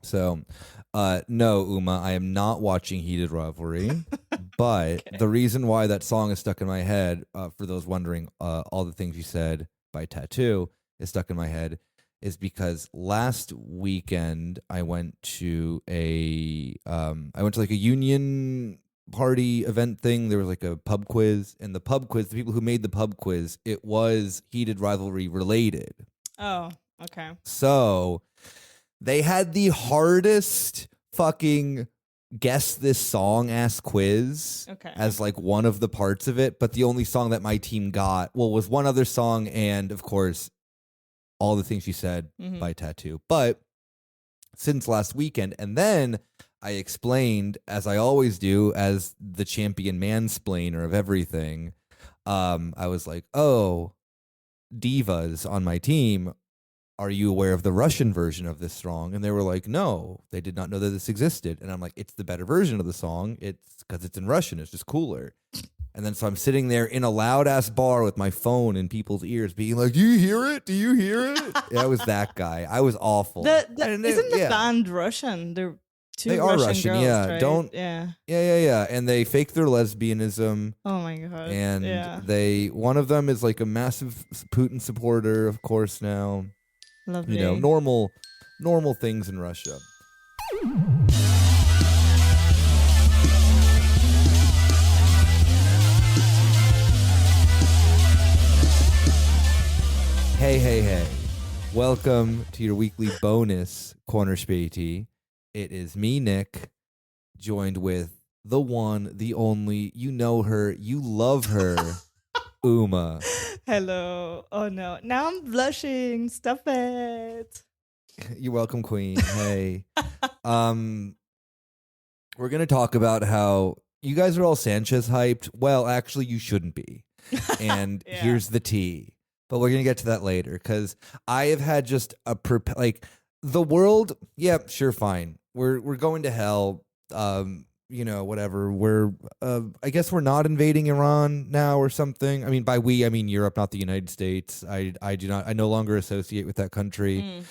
So, no, Uma, I am not watching Heated Rivalry. But Okay. the reason why that song is stuck in my head, for those wondering, All the Things You Said by Tattoo is stuck in my head, is because last weekend I went to like a union party event thing. There was like a pub quiz, and the pub quiz, the people who made the pub quiz, it was Heated Rivalry related. Oh, okay. So they had the hardest fucking guess this song ass quiz Okay. as like one of the parts of it, but the only song that my team got, was one other song, and of course All the Things You Said by Tattoo. But since last weekend, and then I explained, as I always do, as the champion mansplainer of everything, I was like, oh, divas on my team, are you aware of the Russian version of this song? And they were like, no, they did not know that this existed. And I'm like, it's the better version of the song. It's because it's in Russian. It's just cooler. And then so I'm sitting there in a loud ass bar with my phone in people's ears being like, do you hear it? Do you hear it? Yeah, I was that guy. I was awful. Isn't the band Russian? They're two they are Russian girls, yeah. right? Don't Yeah. Yeah. And they fake their lesbianism. Oh my god. And yeah. one of them is like a massive Putin supporter, of course, now. Lovely. Normal things in Russia. Hey. Welcome to your weekly bonus Corner Späti. It is me, Nick, joined with the one, the only, you know her, you love her, Uma. Hello. Oh no. Now I'm blushing. Stop it. You're welcome, Queen. Hey. We're gonna talk about how you guys are all Sanchez hyped. Well, actually, you shouldn't be. And here's the tea. But we're gonna get to that later because I have had just the world. Yeah, sure, fine. We're going to hell. Whatever. We're I guess we're not invading Iran now or something. I mean, by we, I mean Europe, not the United States. I no longer associate with that country.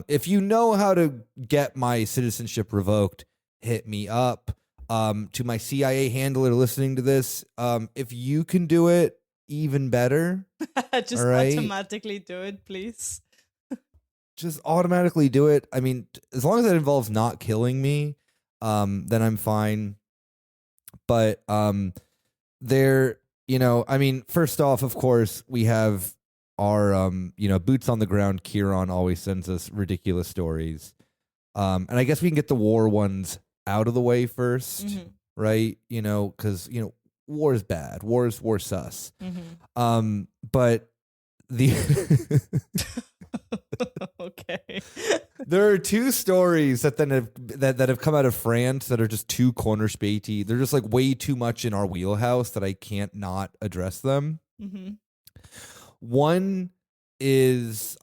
If you know how to get my citizenship revoked, hit me up. To my CIA handler listening to this, if you can do it, even better. Just automatically do it, please. Just automatically do it. I mean, as long as that involves not killing me, then I'm fine. But I mean, first off, of course, we have our boots on the ground. Kieran always sends us ridiculous stories. And I guess we can get the war ones out of the way first, right? Because war is bad. War sus. But the okay. There are two stories that have come out of France that are just too corner Späti. They're just like way too much in our wheelhouse that I can't not address them. One is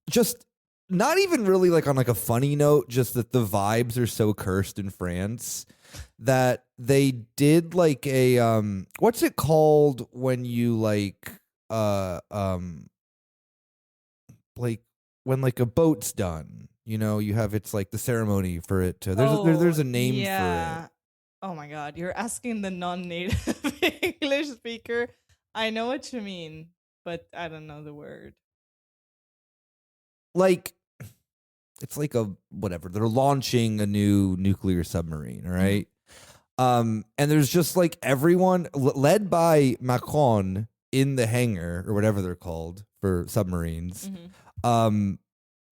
just not even really like on like a funny note, just that the vibes are so cursed in France that they did like a what's it called when you like when like a boat's done, you have it's like the ceremony for it to there's a name for it. Oh my god, you're asking the non-native English speaker. I know what you mean, but I don't know the word. Like it's like a whatever. They're launching a new nuclear submarine, all right? And there's just like everyone led by Macron in the hangar or whatever they're called for submarines.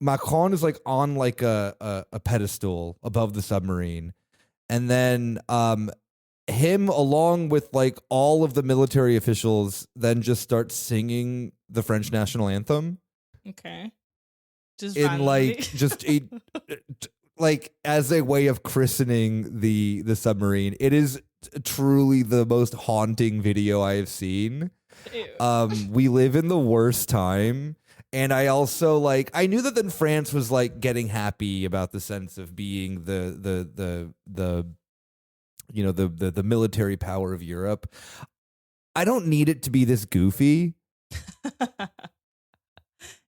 Macron is like on like a pedestal above the submarine, and then him along with like all of the military officials then just start singing the French national anthem. Okay. Just in randomly. like just a like as a way of christening the submarine. It is truly the most haunting video I have seen. Ew. We live in the worst time. And I also like I knew that then France was like getting happy about the sense of being the military power of Europe. I don't need it to be this goofy.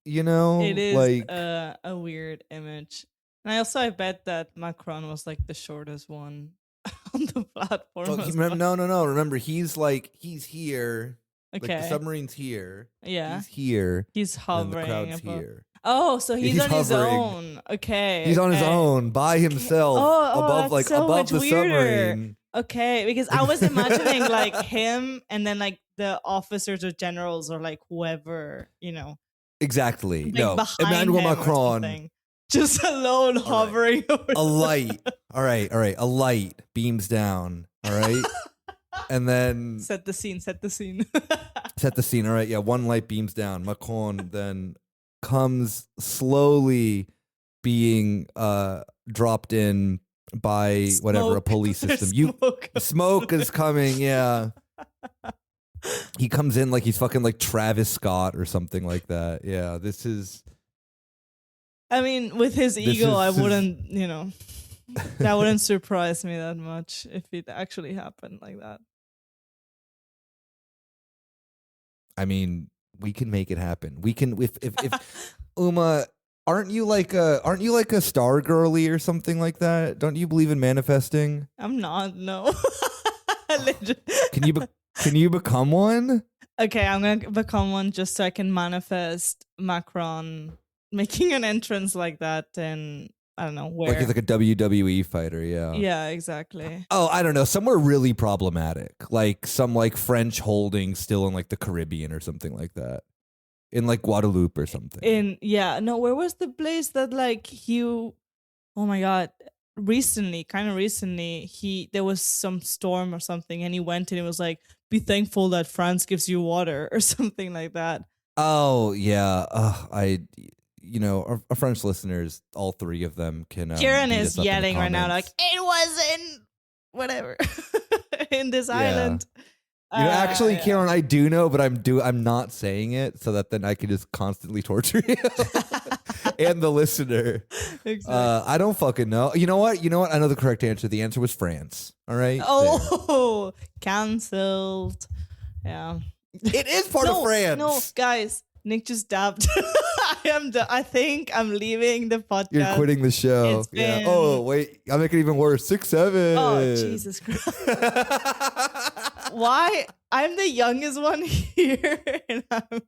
It is like a weird image. And I bet that Macron was like the shortest one on the platform. Well, no. Remember, he's here. Okay. Like the submarine's here. Yeah. He's here. He's hovering. And the crowd's above. here. Oh, so he's on his hovering. own. Okay. He's on his own by himself above the weirder. submarine. Okay, because I was imagining like him and then like the officers or generals or like whoever, Exactly. like no. behind Emmanuel him or Macron. something. Just alone hovering over A light. All right. A light beams down. All right. And then set the scene. Set the scene. All right. Yeah. One light beams down. Macron then comes slowly being dropped in by whatever, a police system. Smoke is coming. Yeah. He comes in like he's fucking like Travis Scott or something like that. Yeah. This is. I mean, with his ego, I wouldn't, that wouldn't surprise me that much if it actually happened like that. I mean, we can make it happen. We can if Uma, aren't you like a star girly or something like that? Don't you believe in manifesting? I'm not. No. Can you become one? Okay, I'm gonna become one just so I can manifest Macron making an entrance like that in, I don't know where. Like he's like a WWE fighter, yeah. Yeah, exactly. Oh, I don't know. Somewhere really problematic. Like some like French holding still in like the Caribbean or something like that. In like Guadeloupe or something. Where was the place that like oh my God, kind of recently, there was some storm or something and he went and it was like, be thankful that France gives you water or something like that. Oh, yeah. Our French listeners, all three of them can. Kieran is yelling right now, like it wasn't whatever in this island. Actually, Kieran, I do know, but I'm not saying it so that then I can just constantly torture you and the listener. Exactly. I don't fucking know. You know what? I know the correct answer. The answer was France. All right. Oh, cancelled. Yeah. It is part of France. No, guys. Nick just dabbed. I think I'm leaving the podcast. You're quitting the show. Yeah. Oh, wait. I'll make it even worse. 6-7. Oh, Jesus Christ. Why? I'm the youngest one here, and I'm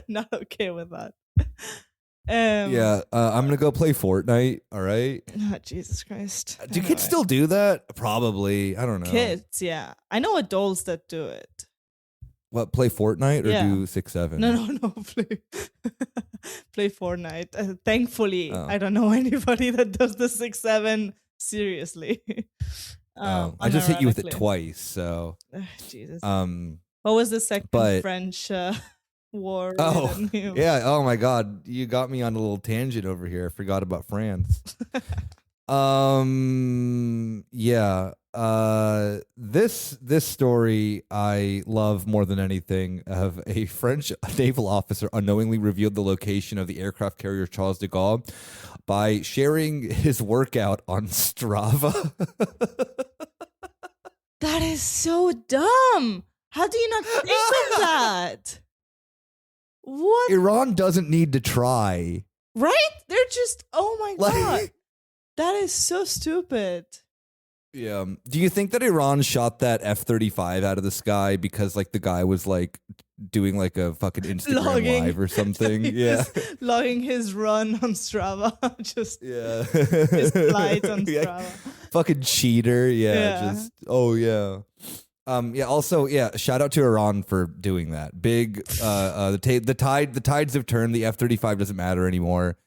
not okay with that. I'm going to go play Fortnite. All right. Oh, Jesus Christ. Do kids still do that? Probably. I don't know. Kids, yeah. I know adults that do it. What, play Fortnite or do 6-7? No, play Fortnite. Thankfully, I don't know anybody that does the 6-7 seriously. I just hit you with it twice, so. Jesus. What was the second French war? Oh, yeah. Oh my God, you got me on a little tangent over here. I forgot about France. Yeah. This story I love more than anything of a French naval officer unknowingly revealed the location of the aircraft carrier Charles de Gaulle by sharing his workout on Strava. That is so dumb. How do you not think of that? What? Iran doesn't need to try. Right? They're just, oh my God. That is so stupid. Yeah. Do you think that Iran shot that F-35 out of the sky because like the guy was like doing like a fucking Instagram live or something? Yeah. Logging his run on Strava. Just his flight on Strava. Fucking cheater. Yeah. Also, shout out to Iran for doing that. Big the tides have turned. The F-35 doesn't matter anymore.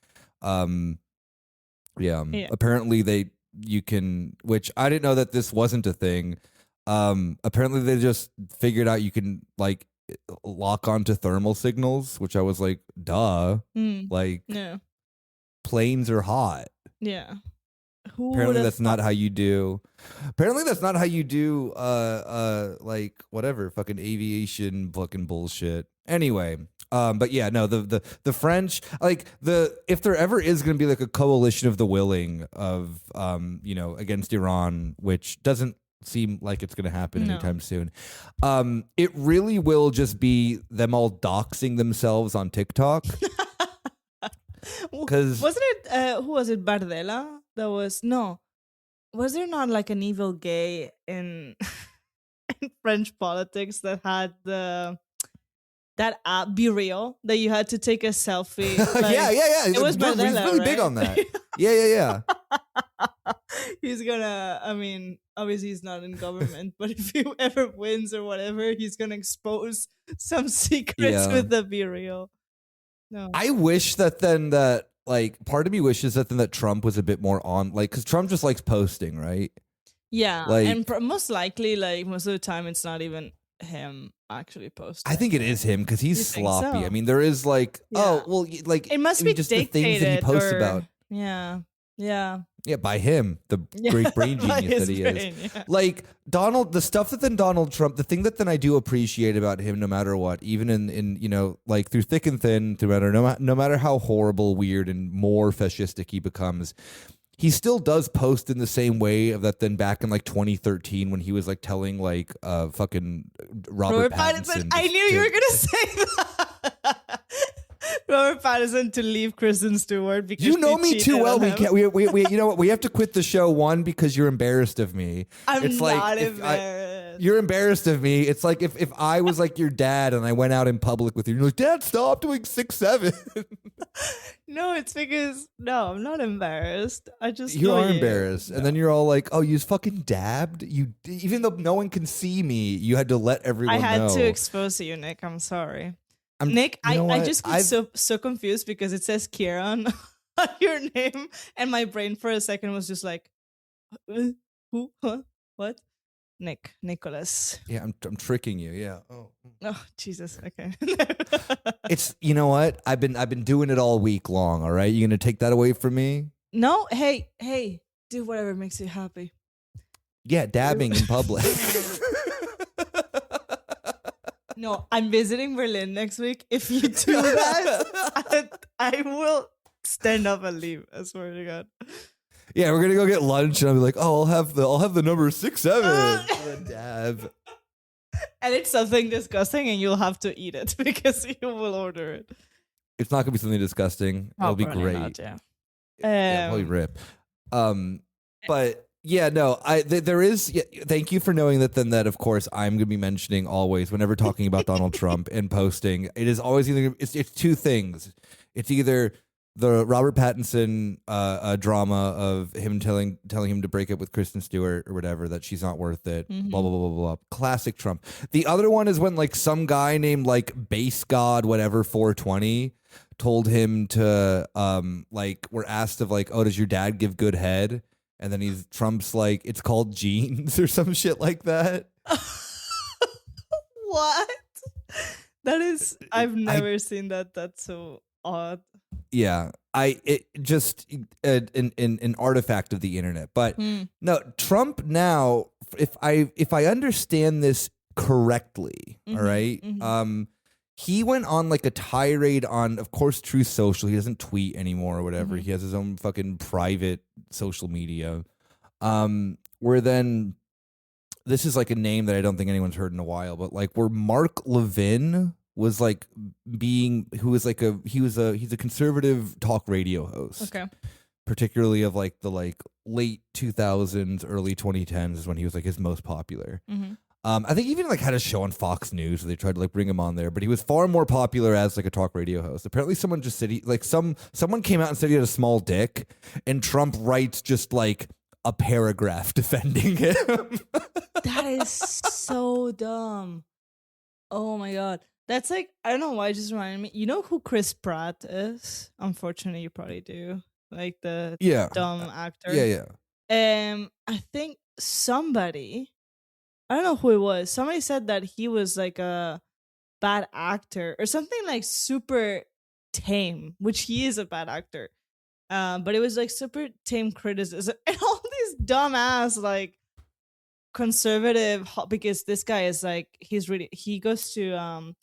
Apparently you can, which I didn't know that this wasn't a thing. Apparently they just figured out you can like lock onto thermal signals, which I was like, duh. Planes are hot. Yeah. Apparently that's not how you do. Like whatever fucking aviation fucking bullshit. Anyway, but yeah, no, the French, like if there ever is going to be like a coalition of the willing of against Iran, which doesn't seem like it's going to happen anytime soon. It really will just be them all doxing themselves on TikTok. Because wasn't it? Who was it? Bardella. That was no. Was there not like an evil gay in in French politics that had that app Be Real that you had to take a selfie? Like, yeah. It was He's Bardella, really big right? on that. Yeah. He's gonna. I mean, obviously he's not in government, but if he ever wins or whatever, he's gonna expose some secrets Yeah. with the Be Real. No. I wish that like part of me wishes that Trump was a bit more on, like, because Trump just likes posting, right? Yeah, Like- and most likely, like most of the time, it's not even him actually posting. I think it is him because he's You think sloppy. so? I mean, there is like, Yeah. like It must I mean, be just the dictated things that he posts or, about. Yeah. Yeah, by him, the great brain By genius his that he brain, is. yeah. Like the stuff that then Donald Trump, the thing that then I do appreciate about him, no matter what, even in like through thick and thin, no matter how horrible, weird, and more fascistic he becomes, he still does post in the same way of that. Then back in like 2013 when he was like telling like fucking Robert Pattinson. I knew you were gonna say that. Robert Pattinson to leave Kristen Stewart because You know she me too cheated well. on We him. can't. We you know what? We have to quit the show. One, because you're embarrassed of me. I'm it's not like embarrassed. you're embarrassed of me. It's like if I was like your dad and I went out in public with you, you're like, Dad, stop doing 6'7". No, it's because I'm not embarrassed. I just You know are embarrassed, and then you're all like, "Oh, you fucking dabbed." You, even though no one can see me, you had to let everyone I had know. to expose you, Nick. I'm sorry. you Nick, know I what? just got so confused because it says Kieran on your name, and my brain for a second was just like, who? Huh? What? Nicholas. Yeah, I'm tricking you. Yeah. Oh. Oh, Jesus. Okay. It's, you know what? I've been doing it all week long. All right, you gonna take that away from me? No, hey, do whatever makes you happy. Yeah, dabbing in public. No, I'm visiting Berlin next week. If you do that, I will stand up and leave. I swear to God. Yeah, we're gonna go get lunch, and I'll be like, "Oh, I'll have the number 6'7". Dab. And it's something disgusting, and you'll have to eat it because you will order it. It's not gonna be something disgusting. It'll be Probably great. not, yeah. Yeah, probably rip. But yeah, no, there is. Yeah, thank you for knowing that. Then that, of course, I'm going to be mentioning always whenever talking about Donald Trump and posting. It is always either it's two things. It's either the Robert Pattinson drama of him telling him to break up with Kristen Stewart or whatever, that she's not worth it. Blah blah blah blah blah. Classic Trump. The other one is when like some guy named like Base God whatever 420 told him to like were asked of like, oh, does your dad give good head? And then Trump's like, it's called genes or some shit like that. What? That is, I've never seen that. That's so odd. Yeah, it just an artifact of the internet. But no, Trump now, if I understand this correctly, all right, he went on like a tirade on, of course, Truth Social. He doesn't tweet anymore or whatever. He has his own fucking private social media. Where then, this is like a name that I don't think anyone's heard in a while, but like where Mark Levin was like he's a conservative talk radio host. Okay. Particularly of like the like late 2000s, early 2010s is when he was like his most popular. I think even like had a show on Fox News where they tried to like bring him on there, but he was far more popular as like a talk radio host. Apparently someone just said someone came out and said he had a small dick, and Trump writes just like a paragraph defending him. That is so dumb. Oh my God. That's like, I don't know why it just reminded me. You know who Chris Pratt is? Unfortunately, you probably do. Like the dumb actor. Yeah. I think somebody, I don't know who it was. Somebody said that he was like a bad actor or something like super tame, which he is a bad actor. But it was like super tame criticism and all these dumbass like conservative, because this guy is like, he goes to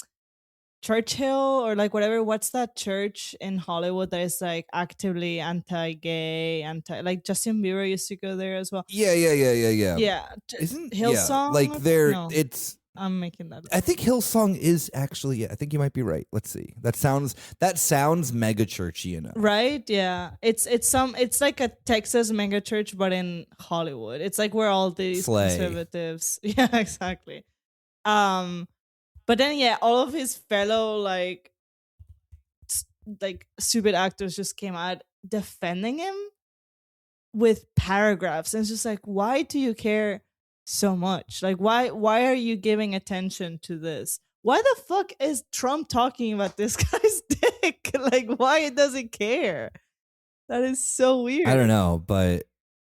Churchill or like whatever. What's that church in Hollywood that is like actively anti-gay, like Justin Bieber used to go there as well. Yeah. Yeah. Isn't Hillsong? like there? No. It's I'm making that. I think Hillsong is actually. Yeah, I think you might be right. Let's see. That sounds mega churchy enough. Right? Yeah. It's like a Texas mega church, but in Hollywood. It's like where all these Slay. conservatives. Yeah, exactly. But then yeah, all of his fellow like stupid actors just came out defending him with paragraphs, and it's just like, why do you care so much? Like, why are you giving attention to this? Why the fuck is Trump talking about this guy's dick? Like, why does he care? That is so weird. I don't know, but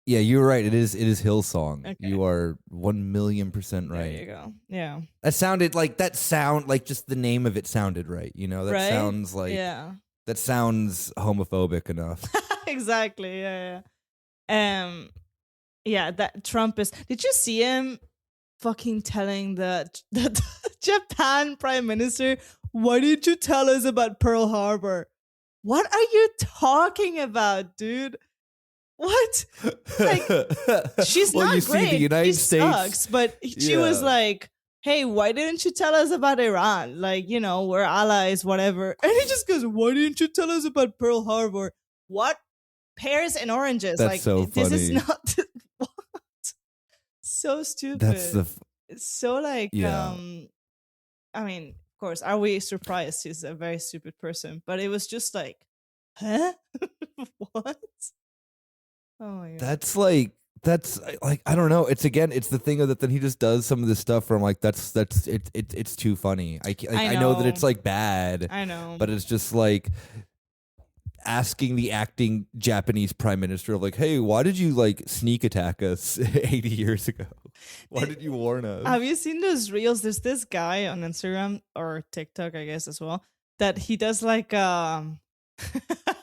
yeah, you're right. It is Hillsong. Okay. You are 1,000,000% right. There you go. Yeah. That sounded like just the name of it sounded right. You know, that Right? sounds like that sounds homophobic enough. Exactly. Yeah. Yeah. That Trump is. Did you see him fucking telling the Japan Prime Minister, "Why did you tell us about Pearl Harbor?" What are you talking about, dude? What? Like, she's well, not you great. See, the United she States sucks, but she was like, "Hey, why didn't you tell us about Iran? Like, you know, we're allies, whatever." And he just goes, "Why didn't you tell us about Pearl Harbor?" What? Pears and oranges. That's like, so funny. This is not what? So stupid. That's it's so like yeah. I mean, of course, are we surprised he's a very stupid person? But it was just like, huh? What? Oh my god. That's like I don't know. It's the thing of that. Then he just does some of this stuff where I'm like, it's too funny. I know that it's like bad. I know, but it's just like asking the acting Japanese prime minister of like, hey, why did you like sneak attack us 80 years ago? Why did you warn us? Have you seen those reels? There's this guy on Instagram or TikTok, I guess, as well, that he does like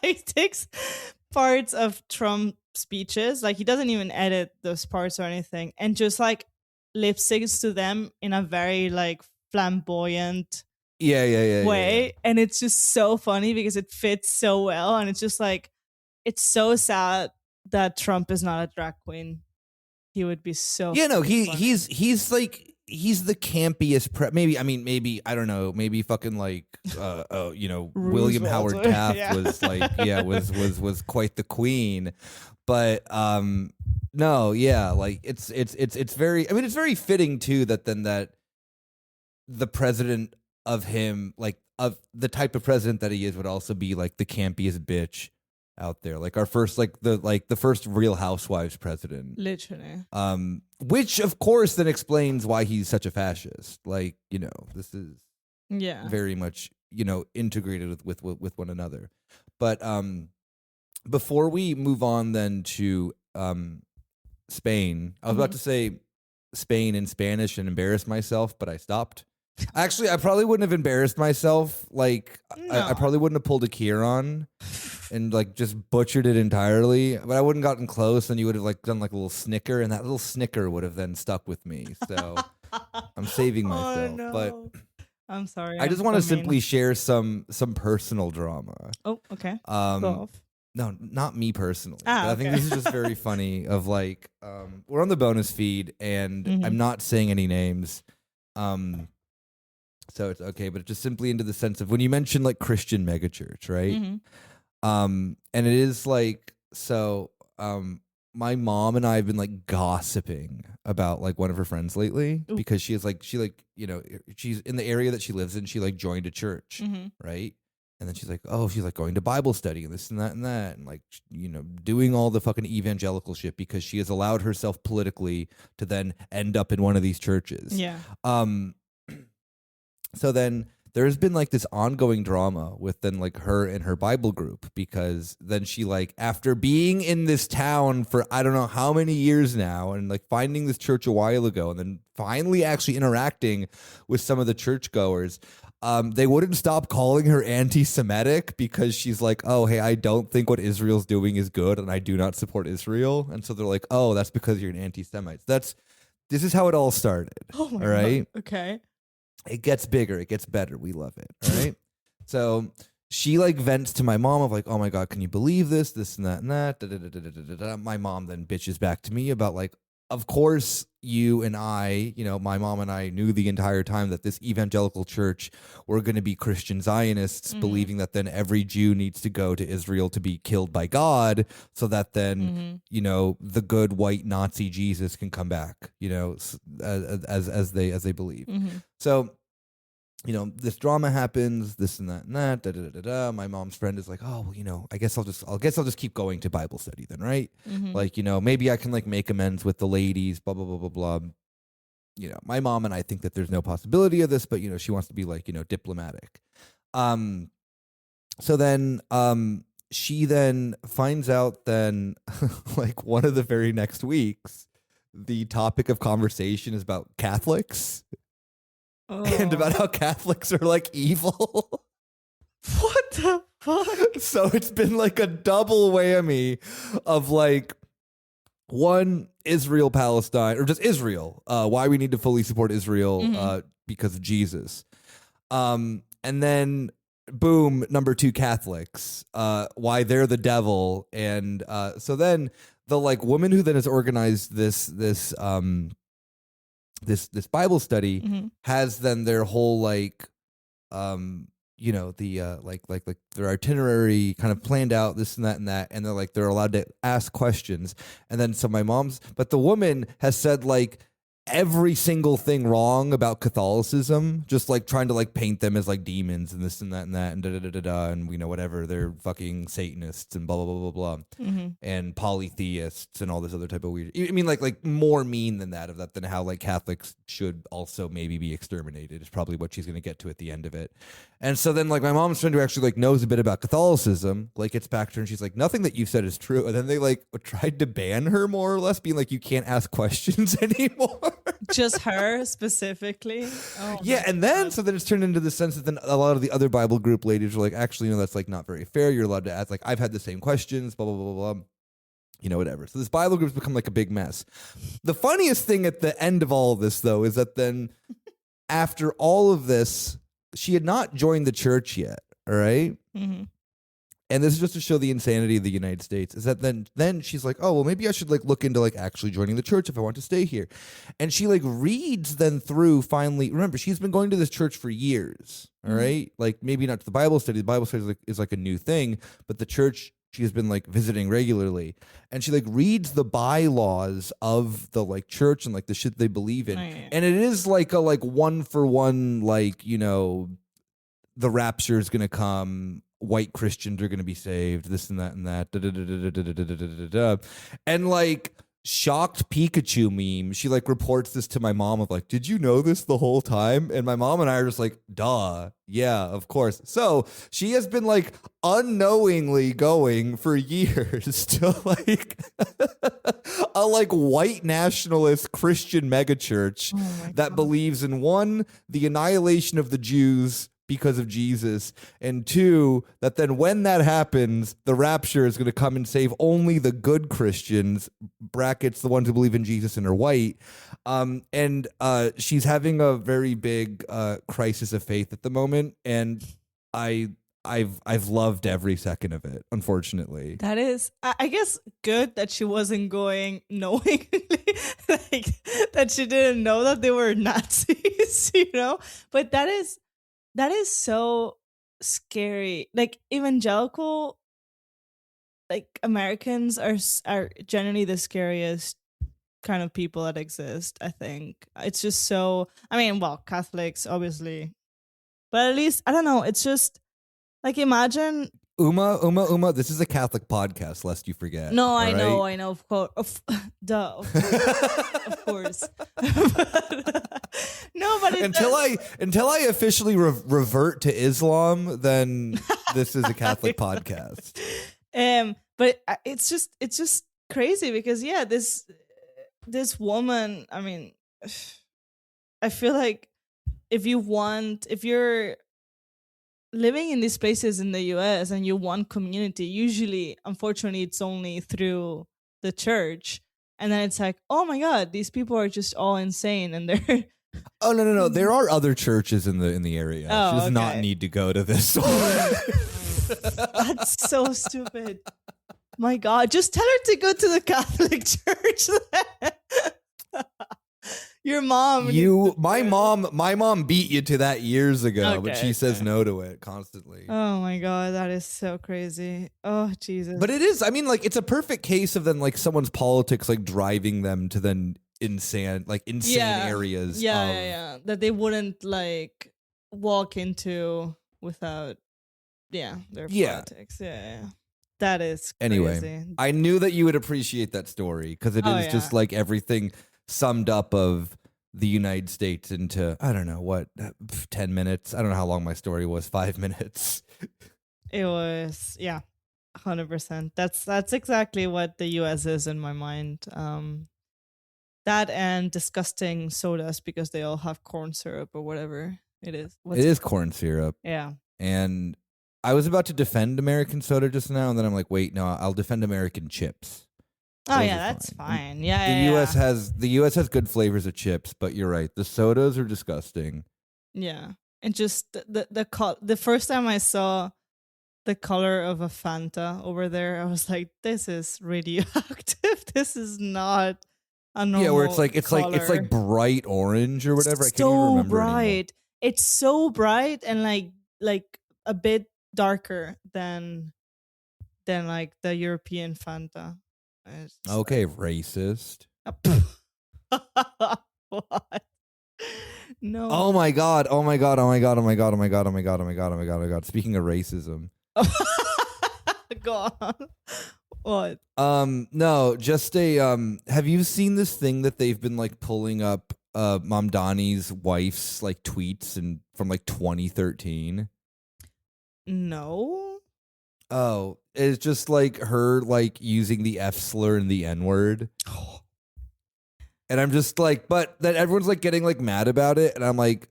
he takes parts of Trump speeches, like he doesn't even edit those parts or anything, and just like lip syncs to them in a very like flamboyant way. And it's just so funny because it fits so well, and it's just like, it's so sad that Trump is not a drag queen. He would be so he's like, he's the campiest maybe I don't know, maybe fucking like William Howard Taft was like was quite the queen, but no, yeah, like it's very, I mean, it's very fitting too that the president of him, like of the type of president that he is, would also be like the campiest bitch out there, like our first, like the first Real Housewives president, literally. Which of course then explains why he's such a fascist. Like, you know, this is very much, you know, integrated with one another. But before we move on then to Spain, I was about to say Spain in Spanish and embarrass myself, but I stopped. Actually, I probably wouldn't have embarrassed myself. Like, no. I probably wouldn't have pulled a Kieran and like just butchered it entirely. But I wouldn't gotten close, and you would have like done like a little snicker, and that little snicker would have then stuck with me. So I'm saving myself. Oh, no. But I'm sorry. I just want to simply share some personal drama. Oh, okay. Go off. No, not me personally. But I think this is just very funny. Of like, we're on the bonus feed, and I'm not saying any names. So it's okay, but it's just simply into the sense of when you mention like Christian megachurch, right? And it is like, so my mom and I have been like gossiping about like one of her friends lately. Ooh. Because she you know, she's in the area that she lives in, she like joined a church, right? And then she's like, oh, she's like going to Bible study and this and that, and like, you know, doing all the fucking evangelical shit because she has allowed herself politically to then end up in one of these churches. Yeah. So then there's been like this ongoing drama with then like her and her Bible group, because then she, like, after being in this town for I don't know how many years now, and like finding this church a while ago, and then finally actually interacting with some of the churchgoers, they wouldn't stop calling her anti-Semitic, because she's like, oh, hey, I don't think what Israel's doing is good, and I do not support Israel. And so they're like, oh, that's because you're an anti-Semite. This is how it all started. Oh my all right? God. Okay. It gets bigger. It gets better. We love it. All right. So she like vents to my mom of like, oh my God, can you believe this and that and that? Da, da, da, da, da, da, da. My mom then bitches back to me about like, of course, you and I, my mom and I knew the entire time that this evangelical church were going to be Christian Zionists, believing that then every Jew needs to go to Israel to be killed by God, so that then, the good white Nazi Jesus can come back, as they believe. So, this drama happens, this and that and that, da da da da. My mom's friend is like, oh, well, I guess I'll just keep going to Bible study then, right? Like, maybe I can like make amends with the ladies, blah blah blah blah blah. My mom and I think that there's no possibility of this, but she wants to be like, diplomatic. So then, she then finds out then, like one of the very next weeks, the topic of conversation is about Catholics. And about how Catholics are like evil. What the fuck? So it's been like a double whammy of like, one, Israel, Palestine, or just Israel. Why we need to fully support Israel because of Jesus. And then boom, number 2, Catholics. Why they're the devil. And so then the like woman who then has organized this Bible study has then their whole like like their itinerary kind of planned out, this and that, and they're allowed to ask questions. And then so but the woman has said like every single thing wrong about Catholicism, just like trying to like paint them as like demons and this and that and da da da da da, and whatever, they're fucking Satanists and blah blah blah blah blah, and polytheists and all this other type of weird. I mean, like more mean than that than how like Catholics should also maybe be exterminated is probably what she's going to get to at the end of it. And so then like my mom's friend who actually like knows a bit about Catholicism like gets back to her and she's like, nothing that you said is true. And then they like tried to ban her more or less, being like, you can't ask questions anymore. Just her specifically. Oh, yeah, and then so then it's turned into the sense that then a lot of the other Bible group ladies were like, actually, that's like not very fair. You're allowed to ask, like, I've had the same questions, blah blah blah blah blah. Whatever. So this Bible group's become like a big mess. The funniest thing at the end of all of this, though, is that then after all of this, she had not joined the church yet. All right. And this is just to show the insanity of the United States, is that then she's like, oh, well, maybe I should like look into like actually joining the church if I want to stay here. And she like reads then through finally, remember, she's been going to this church for years. All right. Like maybe not to the Bible study. The Bible study is like a new thing, but the church she has been like visiting regularly. And she like reads the bylaws of the like church and like the shit they believe in. Oh, yeah. And it is like a like 1-for-1, like, the rapture is going to come. White Christians are going to be saved, this and that and that. And like shocked Pikachu meme, she like reports this to my mom of like, did you know this the whole time? And my mom and I are just like, duh. Yeah, of course. So she has been like unknowingly going for years to like a like white nationalist Christian megachurch that believes in 1, the annihilation of the Jews because of Jesus, and 2, that then when that happens, the rapture is going to come and save only the good Christians, brackets, the ones who believe in Jesus and are white. And she's having a very big crisis of faith at the moment, and I've loved every second of it, unfortunately. That is, I guess, good that she wasn't going knowingly, like that she didn't know that they were Nazis, But that is so scary. Like evangelical, like Americans are generally the scariest kind of people that exist. I think it's just so. I mean, well, Catholics obviously, but at least I don't know. It's just like imagine. Uma, this is a Catholic podcast, lest you forget. No, I know, of course. Duh, of course. No, but until I officially revert to Islam, then this is a Catholic podcast. But it's just crazy because this woman, I mean, I feel like if you're living in these spaces in the US and you want community, usually, unfortunately, it's only through the church. And then it's like, oh my God, these people are just all insane and they're... Oh, no. There are other churches in the area. Oh, she does not need to go to this one. That's so stupid. My God, just tell her to go to the Catholic church. Your mom. My mom beat you to that years ago, but she says no to it constantly. Oh my God, that is so crazy. Oh, Jesus. But it is, I mean, like, it's a perfect case of then, like, someone's politics, like, driving them to then insane areas. Yeah. That they wouldn't, like, walk into without, their politics. Yeah. That is crazy. Anyway, I knew that you would appreciate that story because it is just, like, everything summed up of the United States into, I don't know, what, 10 minutes? I don't know how long my story was, 5 minutes. It was, 100%. That's exactly what the US is in my mind. That and disgusting sodas because they all have corn syrup or whatever it is. It is corn syrup. Yeah. And I was about to defend American soda just now, and then I'm like, wait, no, I'll defend American chips. Oh yeah, that's fine. Yeah, the US has good flavors of chips, but you're right. The sodas are disgusting. Yeah. And just the first time I saw the color of a Fanta over there, I was like, this is radioactive. This is not a normal Yeah, where it's color. like bright orange or whatever. I can't even So remember bright. anymore. It's so bright and like a bit darker than like the European Fanta. Okay, racist. What? No. Oh my god. Speaking of racism. Go on. What? No, just have you seen this thing that they've been like pulling up Mamdani's wife's like tweets and from like 2013? No. Oh, it's just like her like using the F slur and the N word. And I'm just like, but then everyone's like getting like mad about it. And I'm like,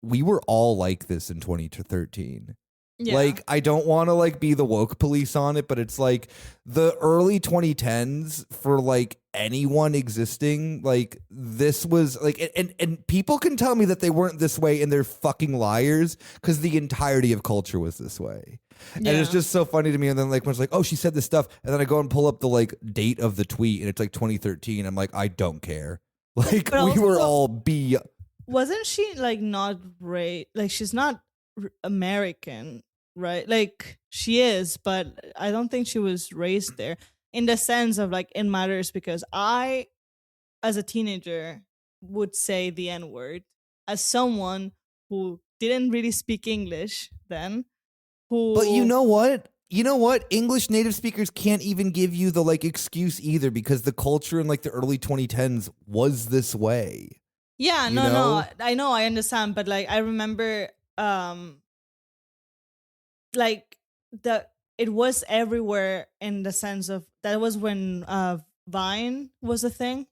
we were all like this in 2013. Yeah. Like, I don't want to like be the woke police on it, but it's like the early 2010s for like anyone existing. Like this was like, and people can tell me that they weren't this way and they're fucking liars because the entirety of culture was this way. Yeah. And it's just so funny to me. And then like, when it's like, oh, she said this stuff. And then I go and pull up the like date of the tweet and it's like 2013. I'm like, I don't care. Like we were all Wasn't she like not like she's not American, right? Like she is, but I don't think she was raised there in the sense of like it matters because I, as a teenager, would say the N-word as someone who didn't really speak English then. But you know what? English native speakers can't even give you the like excuse either because the culture in like the early 2010s was this way. Yeah, no, I know, I understand, but like I remember like it was everywhere in the sense of that was when Vine was a thing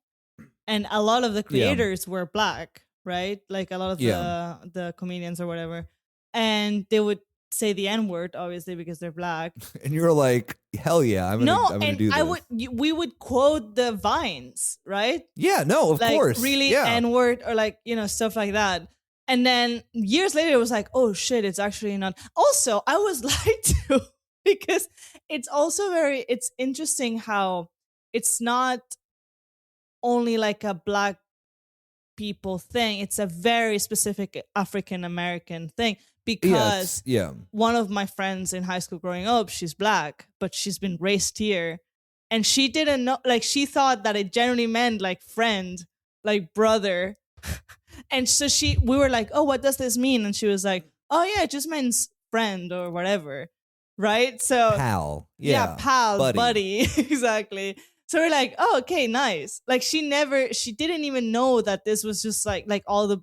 and a lot of the creators were black, right? Like a lot of the comedians or whatever, and they would say the N-word obviously because they're black. And you were like, hell yeah, I'm gonna do this. We would quote the Vines, right? Yeah, no, of course. Really N-word or like, stuff like that. And then years later it was like, oh shit, it's actually not. Also, I was lied to because it's also it's interesting how it's not only like a black people thing. It's a very specific African American thing. Because one of my friends in high school growing up, she's black, but she's been raised here. And she didn't know, like, she thought that it generally meant like friend, like brother. And so we were like, oh, what does this mean? And she was like, oh, yeah, it just means friend or whatever. Right? So, pal. Yeah, pal, buddy. Exactly. So we're like, oh, okay, nice. Like, she didn't even know that this was just like all the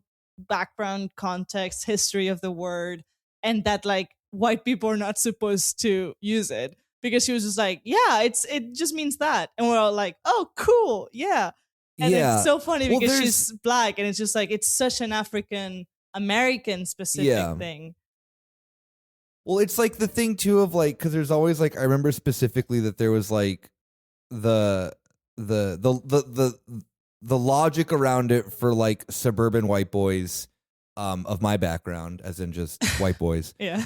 background context history of the word and that like white people are not supposed to use it because she was just like it just means that and we're all like oh cool and it's so funny because she's black and it's just like it's such an African American specific thing. Well, it's like the thing too of like because there's always like I remember specifically that there was like the logic around it for like suburban white boys of my background, as in just white boys, Yeah.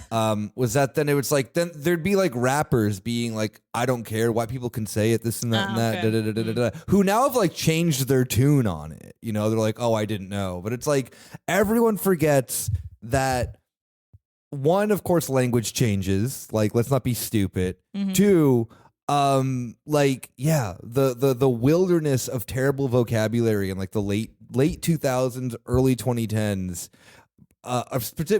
was that then it was like then there'd be like rappers being like, I don't care, white people can say it, this and that and that, Okay. da, da, da, da, da, da, who now have like changed their tune on it. You know, they're like, oh, I didn't know, but it's like everyone forgets that. One, of course, language changes. Like, let's not be stupid. Mhm. Two, like, yeah, the wilderness of terrible vocabulary in like the late 2000s, early 2010s,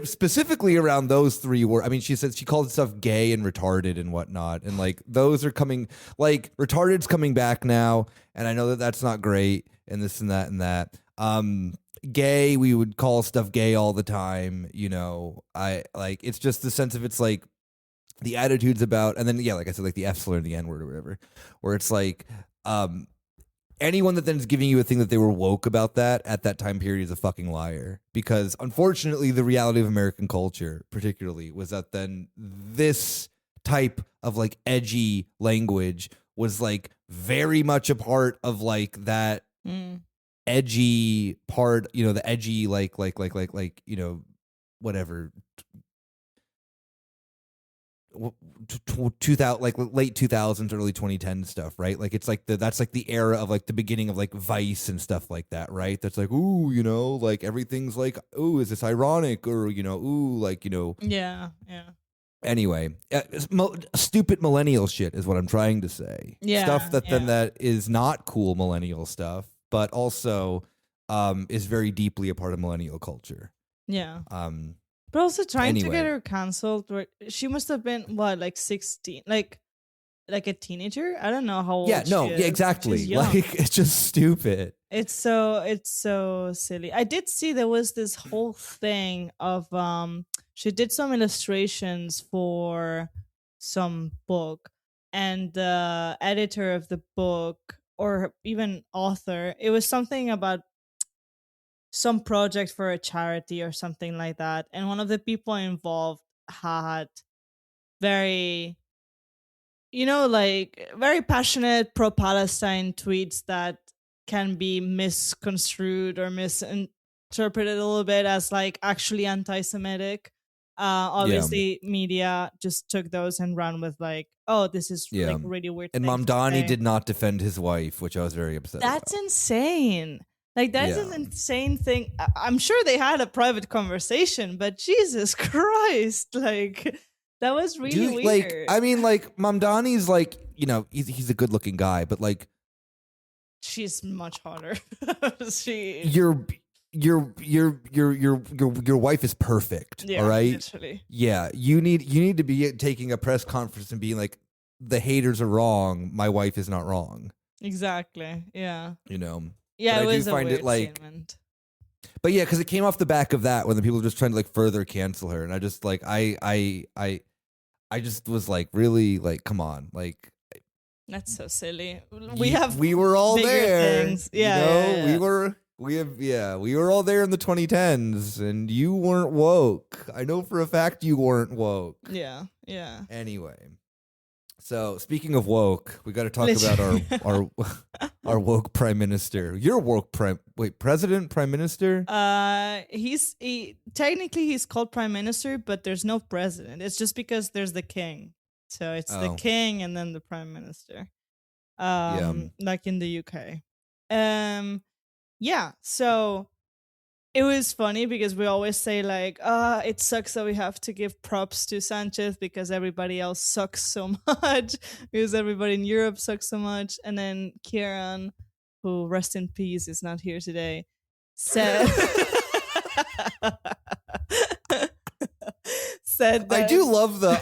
specifically around those three words. I mean, she said she called stuff gay and retarded and whatnot, and like those are coming. Like, retarded's coming back now, and I know that that's not great, and this and that and that. Gay, we would call stuff gay all the time, you know. I like, it's just the sense of, it's like the attitudes about, and then yeah, like I said, like the F slur and the N word or whatever, where it's like anyone that then is giving you a thing that they were woke about that at that time period is a fucking liar, because unfortunately the reality of American culture particularly was that then this type of like edgy language was like very much a part of like that edgy part, you know, the edgy like you know, whatever 2000, like late 2000s, early 2010 stuff, right? Like it's like that's like the era of like the beginning of like Vice and stuff like that, right? That's like, ooh, you know, like everything's like, ooh, is this ironic, or you know, ooh, like, you know, Yeah. anyway, stupid millennial shit is what I'm trying to say. Yeah, Stuff that then yeah. that is not cool millennial stuff, but also is very deeply a part of millennial culture. Yeah. Um, But also trying to Anyway. get her canceled. She must have been what, like 16, like a teenager. I don't know how old. yeah, no, she yeah, is. exactly. She's young. Like, it's just stupid. It's so silly. I did see there was this whole thing of she did some illustrations for some book, and the editor of the book, or even author, it was something about some project for a charity or something like that, and one of the people involved had very, you know, like very passionate pro-Palestine tweets that can be misconstrued or misinterpreted a little bit as like actually anti-Semitic. Obviously, media just took those and ran with like, oh, this is Yeah. like really weird. And thing to Mamdani say. did not defend his wife, which I was very upset That's about. insane. Like, that's an Yeah. insane thing. I'm sure they had a private conversation, but Jesus Christ, like that was really Dude, weird. like, I mean, like, Mamdani's like, you know, he's a good looking guy, but like, she's much hotter. She, your wife is perfect. yeah, all right. literally. Yeah, you need to be taking a press conference and being like, the haters are wrong. My wife is not wrong. Exactly. Yeah. You know. Yeah, But it I do was a find weird it like, statement. but yeah, because it came off the back of that when the people were just trying to like further cancel her, and I just like I just was like, really, like, come on, like, That's so silly. we were all bigger there. things. You Yeah, know, yeah, yeah. we were all there in the 2010s, and you weren't woke. I know for a fact you weren't woke. Yeah. Yeah. Anyway, so speaking of woke, we got to talk Literally. about our woke prime minister. You're woke president, prime minister. Technically he's called prime minister, but there's no president. It's just because there's the king. So it's the king and then the prime minister. Like in the UK. Yeah, so it was funny because we always say like, it sucks that we have to give props to Sanchez because everybody else sucks so much, because everybody in Europe sucks so much. And then Kieran, who rest in peace is not here today, said said that,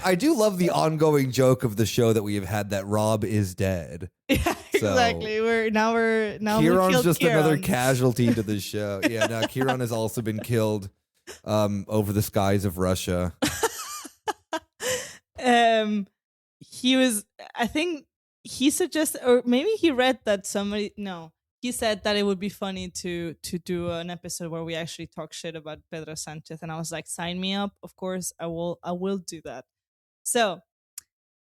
I do love the ongoing joke of the show that we have had that Rob is dead. Yeah, exactly. Kieran's just another Kieran. casualty to the show. Yeah, no, Kieran has also been killed over the skies of Russia. He was, I think he suggested, or maybe he read that he said that it would be funny to do an episode where we actually talk shit about Pedro Sanchez, and I was like, sign me up. Of course, I will do that. So,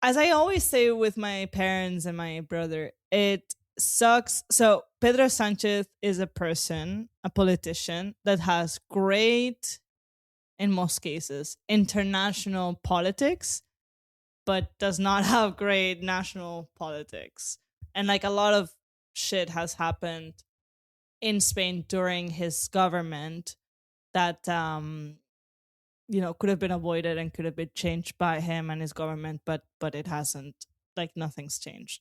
as I always say with my parents and my brother, it sucks. So Pedro Sanchez is a person, a politician that has great, in most cases, international politics, but does not have great national politics. And like a lot of shit has happened in Spain during his government that could have been avoided and could have been changed by him and his government, but it hasn't. Like nothing's changed.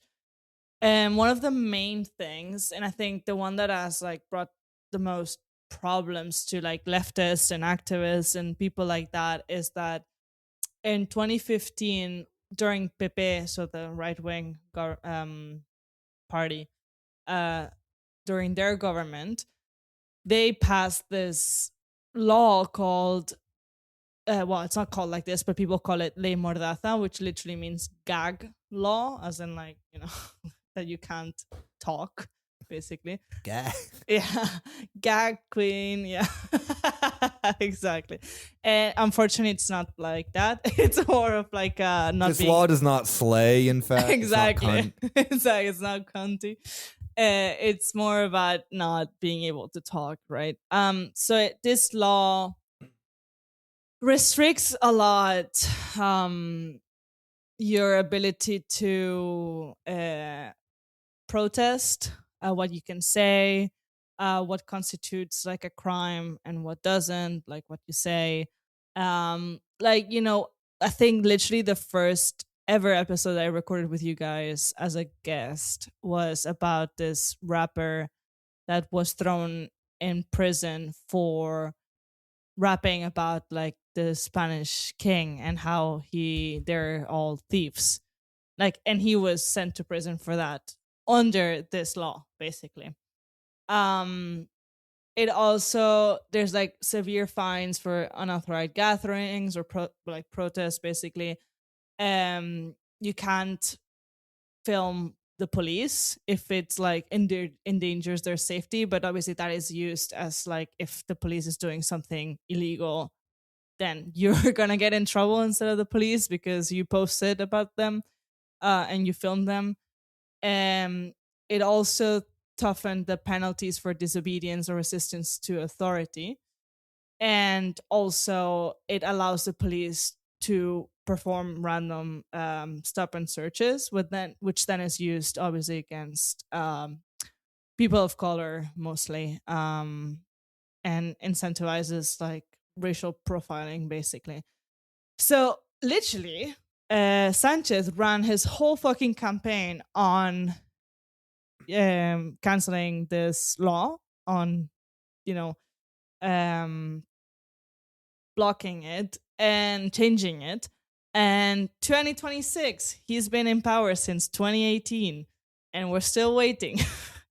And one of the main things, and I think the one that has like brought the most problems to like leftists and activists and people like that, is that in 2015 during PP, so the right wing party, during their government, they passed this law called well, it's not called like this, but people call it Ley Mordaza, which literally means gag law, as in like, that you can't talk, basically. Gag. Yeah. Gag queen. Yeah. Exactly. And unfortunately, it's not like that. It's more of like not this law does not slay, in fact. Exactly. It's not cunty. It's more about not being able to talk, right? So this law restricts a lot your ability to protest, what you can say, what constitutes like a crime and what doesn't, like what you say. I think literally the first ever episode I recorded with you guys as a guest was about this rapper that was thrown in prison for rapping about like the Spanish king and how they're all thieves. Like, and he was sent to prison for that under this law, basically. It also, there's like severe fines for unauthorized gatherings or protests, basically. You can't film the police if it's like endangers their safety, but obviously that is used as like, if the police is doing something illegal, then you're gonna get in trouble instead of the police because you posted about them and you filmed them. It also toughened the penalties for disobedience or resistance to authority, and also it allows the police to perform random stop and searches, which then is used obviously against people of color mostly, and incentivizes like racial profiling, basically. So literally, Sanchez ran his whole fucking campaign on canceling this law, on blocking it and changing it. And 2026, he's been in power since 2018, and we're still waiting.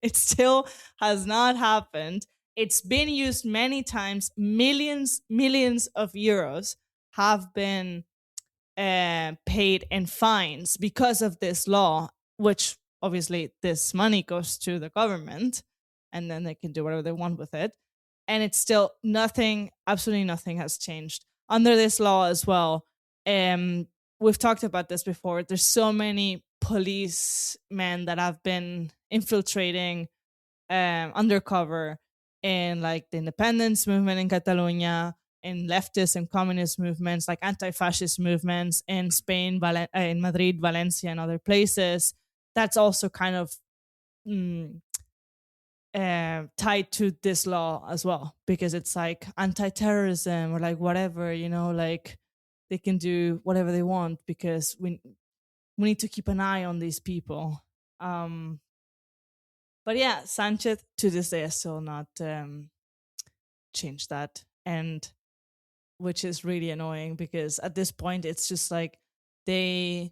It still has not happened. It's been used many times. Millions of euros have been paid in fines because of this law, which obviously this money goes to the government and then they can do whatever they want with it. And it's still nothing, absolutely nothing has changed under this law as well. We've talked about this before. There's so many policemen that have been infiltrating undercover in like the independence movement in Catalonia, in leftist and communist movements, like anti-fascist movements in Spain, in Madrid, Valencia, and other places. That's also kind of tied to this law as well, because it's like anti-terrorism or like whatever, like they can do whatever they want because we need to keep an eye on these people. But yeah, Sanchez to this day has still not changed that, and which is really annoying because at this point it's just like because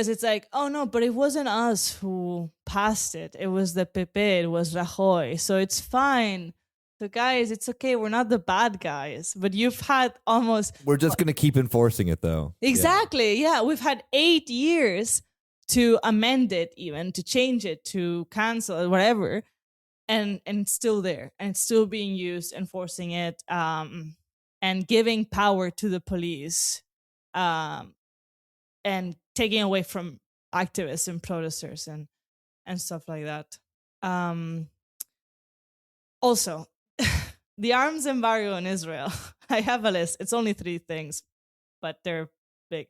it's like, oh no, but it wasn't us who passed it. It was the PP, it was Rajoy. So it's fine. So guys, it's okay. We're not the bad guys, but you've had almost... We're just going to keep enforcing it though. Exactly. Yeah. We've had 8 years to amend it, even to change it, to cancel it, whatever. And it's still there and it's still being used, enforcing it, and giving power to the police, and taking away from activists and protesters and stuff like that. Also, the arms embargo in Israel. I have a list. It's only 3 things, but they're big.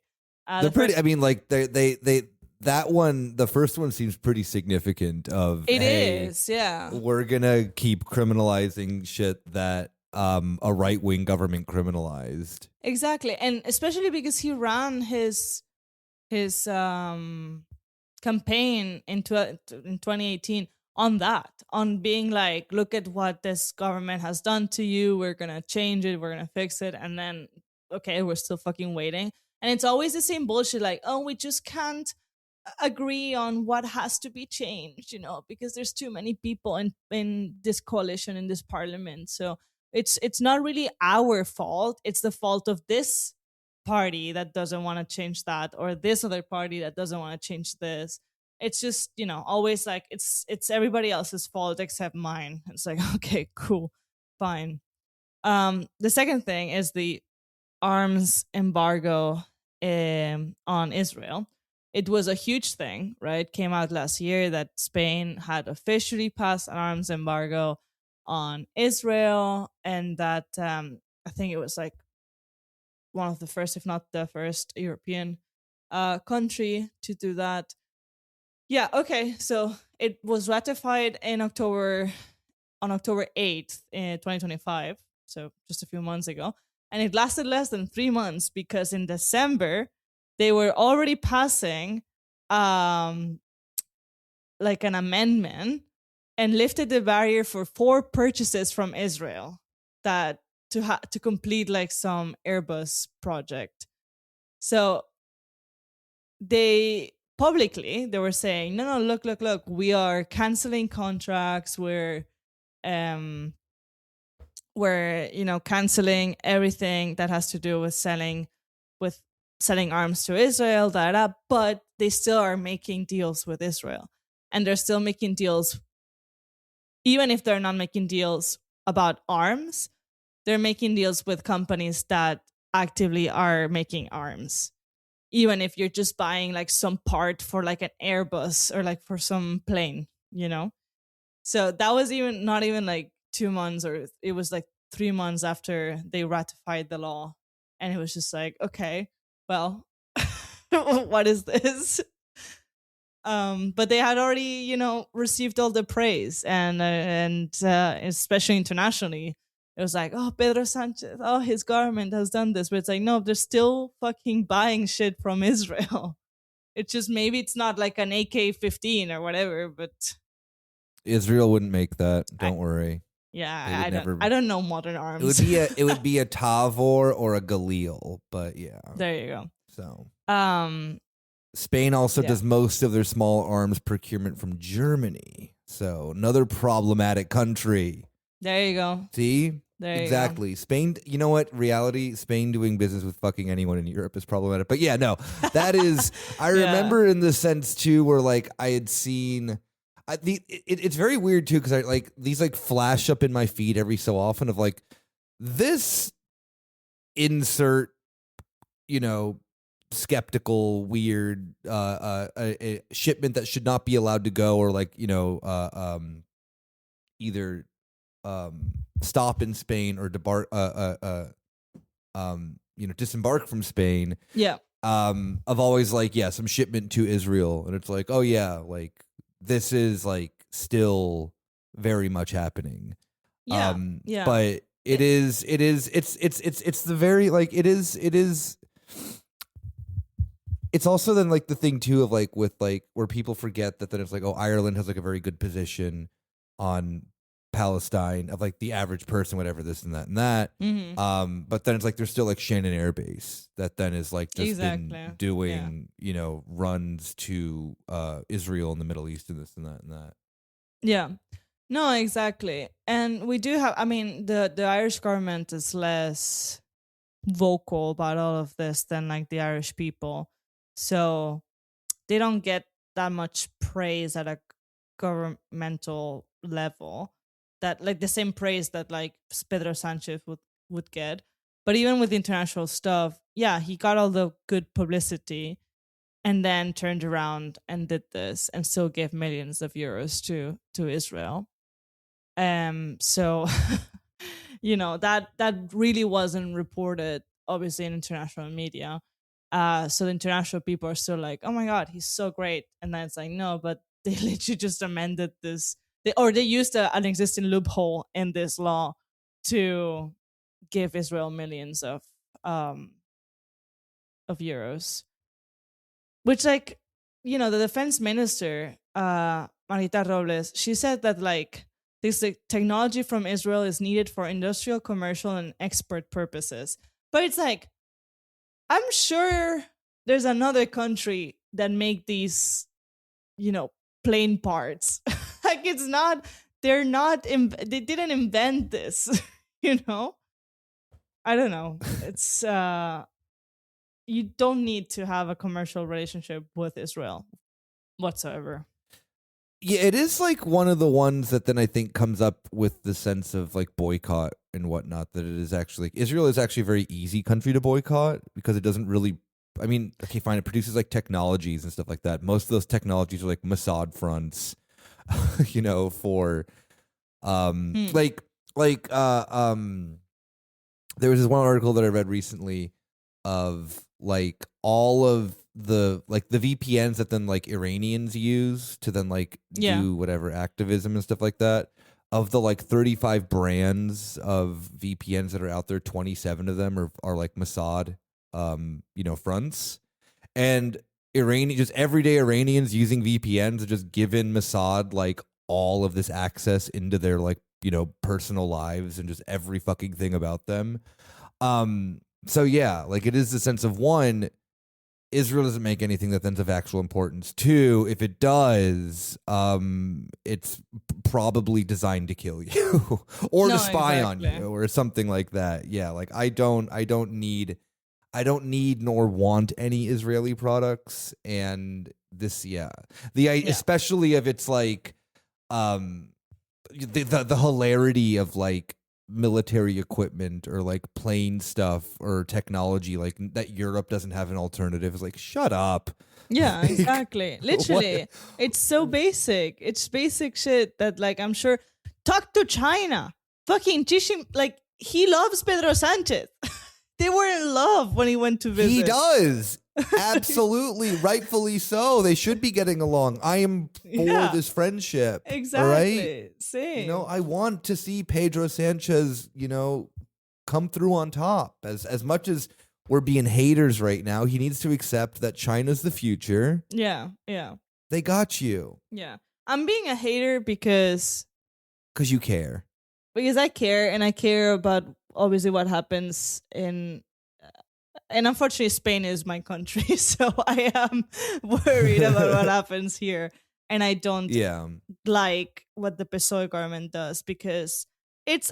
They're pretty. I mean, like they that one. The first one seems pretty significant. It is, yeah. We're gonna keep criminalizing shit that a right wing government criminalized. Exactly, and especially because he ran his campaign in 2018 on that, on being like, look at what this government has done to you. We're gonna change it. We're gonna fix it, and then okay, we're still fucking waiting. And it's always the same bullshit, like, oh, we just can't agree on what has to be changed, because there's too many people in this coalition, in this parliament. So it's not really our fault. It's the fault of this party that doesn't want to change that, or this other party that doesn't want to change this. It's just, always like it's everybody else's fault except mine. It's like, okay, cool, fine. The second thing is the arms embargo on Israel. It was a huge thing, right? It came out last year that Spain had officially passed an arms embargo on Israel, and that I think it was like one of the first, if not the first, European country to do that. Yeah, okay. So it was ratified on October 8th in 2025, so just a few months ago. And it lasted less than 3 months because in December, they were already passing like an amendment and lifted the barrier for 4 purchases from Israel that to complete like some Airbus project. So they were saying, no, look, we are canceling contracts. We're canceling everything that has to do with selling arms to Israel, but they still are making deals with Israel. And they're still making deals, even if they're not making deals about arms, they're making deals with companies that actively are making arms. Even if you're just buying like some part for like an Airbus or like for some plane, So that was not even like 2 months, or it was like 3 months after they ratified the law. And it was just like, okay, well, what is this? But they had already, received all the praise, and especially internationally, it was like, oh, Pedro Sanchez, oh, his government has done this. But it's like, no, they're still fucking buying shit from Israel. It's just, maybe it's not like an AK-15 or whatever, but Israel wouldn't make that. Don't worry. Yeah, I don't know modern arms. It would be a Tavor or a Galil, but yeah. There you go. So, Spain also does most of their small arms procurement from Germany. So, another problematic country. There you go. See? There you exactly. Go. Spain, you know what? Reality, Spain doing business with fucking anyone in Europe is problematic. But yeah, no. That is I remember in the sense too where like I had seen it's very weird too, because I like these like flash up in my feed every so often of like this insert, skeptical, weird a shipment that should not be allowed to go, or like either stop in Spain or disembark from Spain. Yeah. Of always like some shipment to Israel, and it's like, oh yeah, like this is like still very much happening. Yeah. But it's the very like it is. It's also then like the thing too of like with like where people forget that then it's like, oh, Ireland has like a very good position on Palestine of like the average person, whatever, this and that and that. Mm-hmm. But then it's like there's still like Shannon Air Base that then is like just been doing runs to Israel and the Middle East and this and that and that. Yeah, no, exactly. And we do have, I mean, the Irish government is less vocal about all of this than like the Irish people, so they don't get that much praise at a governmental level, that like the same praise that like Pedro Sanchez would get. But even with international stuff, he got all the good publicity. and then turned around and did this and still gave millions of euros to Israel. So that really wasn't reported, obviously, in international media. So the international people are still like, oh my God, he's so great. And then it's like, no, but they literally just amended this. They used an existing loophole in this law to give Israel millions of euros. Which, like, the defense minister, Marita Robles, she said that, like, this technology from Israel is needed for industrial, commercial, and export purposes. But it's like, I'm sure there's another country that make these, plane parts. Like, it's not, they didn't invent this, I don't know. It's, you don't need to have a commercial relationship with Israel whatsoever. Yeah, it is like one of the ones that then I think comes up with the sense of like boycott and whatnot, that it is actually, Israel is actually a very easy country to boycott because it doesn't really, I mean, okay, fine, it produces like technologies and stuff like that. Most of those technologies are like Mossad fronts, for there was this one article that I read recently of like all of the VPNs that then like Iranians use to then like do whatever activism and stuff like that. Of the like 35 brands of VPNs that are out there, 27 of them are like Mossad fronts. And just everyday Iranians using VPNs are just given Mossad like all of this access into their like, personal lives and just every fucking thing about them. So yeah, like it is the sense of, one, Israel doesn't make anything that's of actual importance. Two, if it does, it's probably designed to kill you or to spy on you or something like that. Yeah, like I don't need nor want any Israeli products. And this, especially if it's like the hilarity of like military equipment or like plane stuff or technology like that Europe doesn't have an alternative. Is like, shut up. Yeah, like, exactly. Literally, it's so basic. It's basic shit that, like, I'm sure. Talk to China. Fucking Xi, like, he loves Pedro Sanchez. They were in love when he went to visit. He does. Absolutely, rightfully so. They should be getting along. I am for this friendship. Exactly. Right? Same. I want to see Pedro Sanchez, come through on top. As much as we're being haters right now, he needs to accept that China's the future. Yeah. They got you. Yeah. I'm being a hater because you care. Because I care, and I care about obviously what happens in. And unfortunately, Spain is my country, so I am worried about what happens here. And I don't like what the PSOE government does, because it's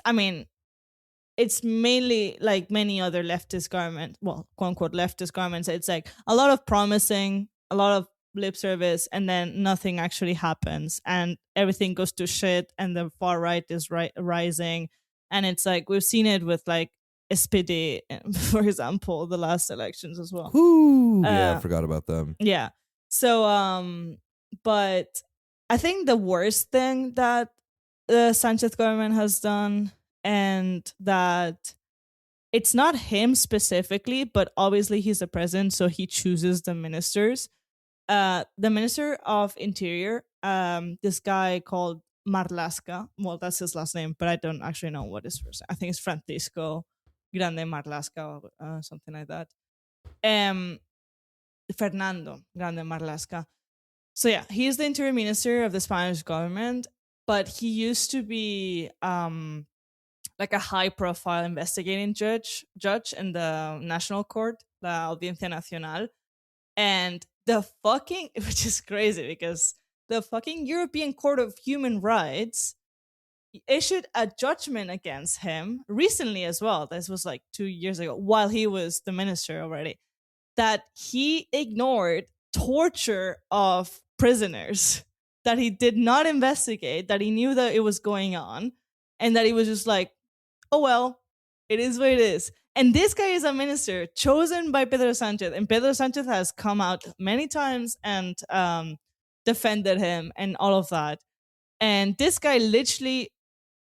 mainly like many other leftist governments, well, quote unquote leftist governments. It's like a lot of promising, a lot of lip service, and then nothing actually happens, and everything goes to shit, and the far right is rising. And it's like, we've seen it with like Späti, for example, the last elections as well. Yeah, I forgot about them. Yeah. So, but I think the worst thing that the Sanchez government has done, and that it's not him specifically, but obviously he's the president, so he chooses the ministers. The Minister of Interior, this guy called Marlaska. Well, that's his last name, but I don't actually know what his first name. I think it's Francisco Grande Marlaska or something like that. Fernando Grande Marlaska. So yeah, he is the interior minister of the Spanish government, but he used to be like a high-profile investigating judge in the National Court, la Audiencia Nacional, and which is crazy because the fucking European Court of Human Rights issued a judgment against him recently as well. This was like 2 years ago, while he was the minister already, that he ignored torture of prisoners, that he did not investigate, that he knew that it was going on, and that he was just like, oh well, it is what it is. And this guy is a minister chosen by Pedro Sanchez. And Pedro Sanchez has come out many times and defended him and all of that. And this guy literally,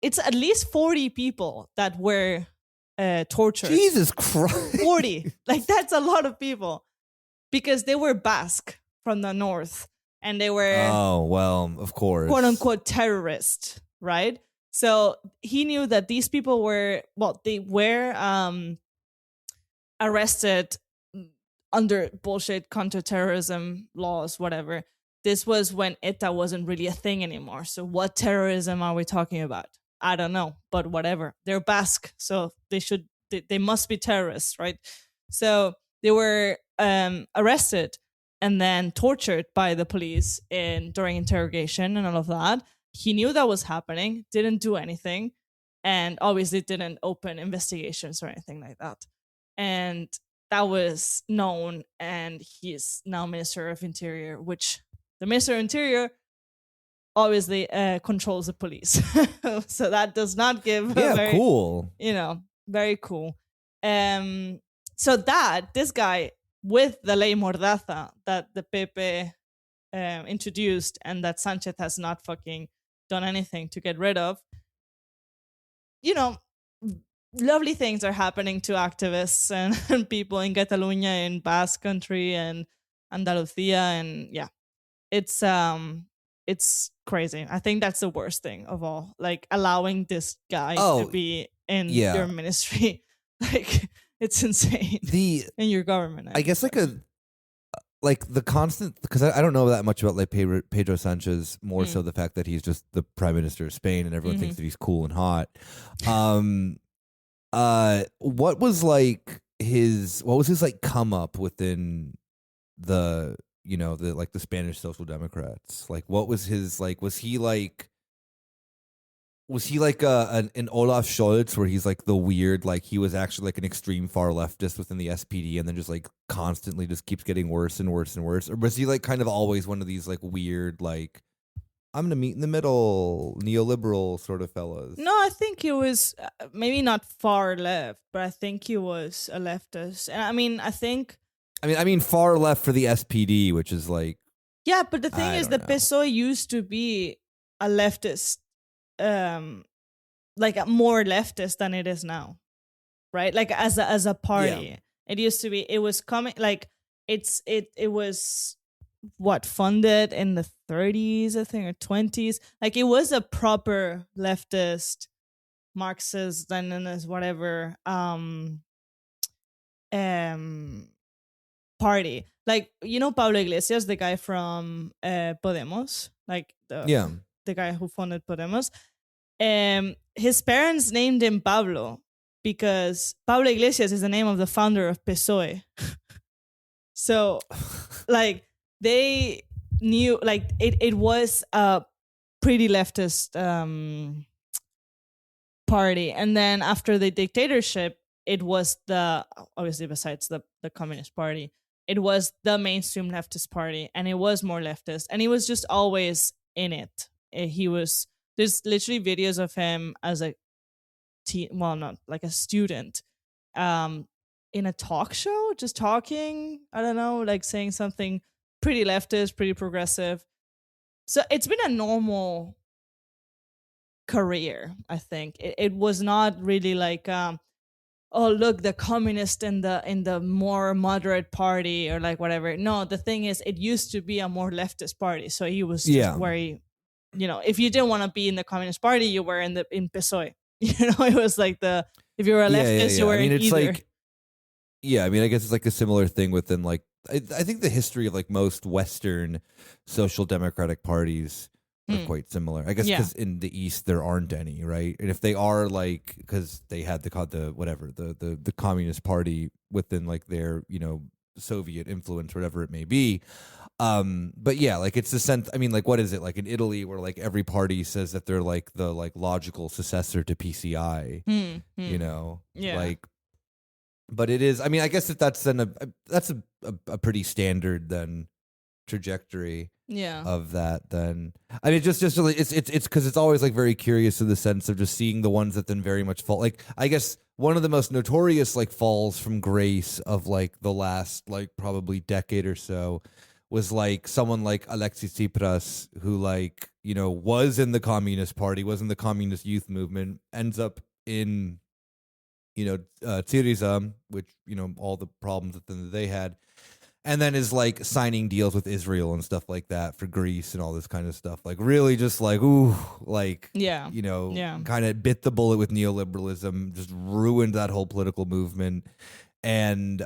it's at least 40 people that were tortured. Jesus Christ. 40. Like, that's a lot of people. Because they were Basque from the north. And they were, oh, well, of course, quote unquote terrorists, right? So he knew that these people were, well, they were arrested under bullshit counterterrorism laws, whatever. This was when ETA wasn't really a thing anymore. So what terrorism are we talking about? I don't know, but whatever. They're Basque, so they must be terrorists, right? So they were arrested and then tortured by the police during interrogation and all of that. He knew that was happening, didn't do anything, and obviously didn't open investigations or anything like that. And that was known, and he's now Minister of Interior, which the Minister of Interior obviously controls the police. So that does not give yeah, a very, cool. Very cool. So this guy with the Ley Mordaza that the Pepe introduced and that Sanchez has not fucking done anything to get rid of, lovely things are happening to activists and people in Catalonia, in Basque Country and Andalusia, and yeah, it's crazy. I think that's the worst thing of all, like allowing this guy to be in your ministry. Like, it's insane. In your government, I guess the constant, because I don't know that much about like Pedro Sanchez, more so the fact that he's just the prime minister of Spain and everyone thinks that he's cool and hot. What was his like come up within the the Spanish Social Democrats? Like, what was his, like, was he like an Olaf Scholz, where he's like the weird, like he was actually like an extreme far leftist within the SPD and then just like constantly just keeps getting worse and worse and worse? Or was he like kind of always one of these like weird, like, I'm gonna meet in the middle, neoliberal sort of fellas? No, I think he was maybe not far left, but I think he was a leftist. And I mean far left for the SPD, which is like, yeah, but the thing is, the PSOE used to be a leftist, like a more leftist than it is now, right? Like as a party, it used to be. It was coming like it was funded in the 30s, I think, or 20s. Like, it was a proper leftist, Marxist, Leninist, whatever party. Like, Pablo Iglesias, the guy from Podemos, like the guy who founded Podemos. His parents named him Pablo because Pablo Iglesias is the name of the founder of PSOE. So, like, they knew, like, it was a pretty leftist party. And then after the dictatorship, it was obviously besides the Communist Party, it was the mainstream leftist party, and it was more leftist, and he was just always in it. There's literally videos of him as a not like a student, in a talk show, just talking, I don't know, like saying something pretty leftist, pretty progressive. So it's been a normal career, I think. It was not really like, oh, look, the communist in the more moderate party or like whatever. No, the thing is, it used to be a more leftist party. So he was just very, if you didn't want to be in the Communist Party, you were in PSOE. It was like if you were a leftist, you were in it's either. Like, I mean, I guess it's like a similar thing within, like, I think the history of like most Western social democratic parties are quite similar. I guess because in the East there aren't any, right? And if they are, like, because they had the Communist Party within like their Soviet influence, whatever it may be. But yeah, like, it's the sense. I mean, like, what is it like in Italy, where like every party says that they're like the like logical successor to PCI, like. But it is. I mean, I guess that's a pretty standard then trajectory. Yeah. of that. Then I mean, just really, it's because it's always like very curious in the sense of just seeing the ones that then very much fall. Like I guess one of the most notorious like falls from grace of like the last like probably decade or so was like someone like Alexis Tsipras, who like, you know, was in the Communist Party, was in the Communist Youth Movement, ends up in, you know, Syriza, which, you know, all the problems that they had, and then is like signing deals with Israel and stuff like that for Greece and all this kind of stuff. Like really just like, ooh, like, Yeah. you know, Yeah. kind of bit the bullet with neoliberalism, just ruined that whole political movement. And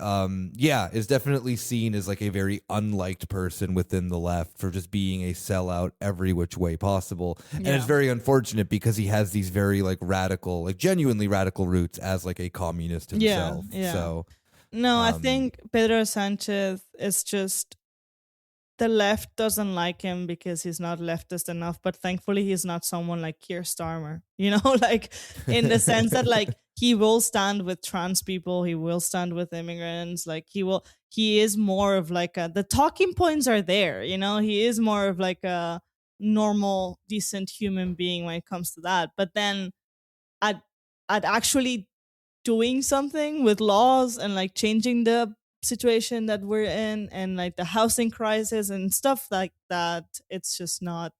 yeah, is definitely seen as like a very unliked person within the left for just being a sellout every which way possible. And it's very unfortunate because he has these very like radical, like genuinely radical roots as like a communist himself. Yeah. So no, I think Pedro Sanchez is just, the left doesn't like him because he's not leftist enough, but thankfully he's not someone like Keir Starmer, you know, like in the sense that like he will stand with trans people, he will stand with immigrants, like he is more of like the talking points are there, you know, he is more of like a normal, decent human being when it comes to that. But then at actually doing something with laws and like changing the situation that we're in and like the housing crisis and stuff like that, it's just not,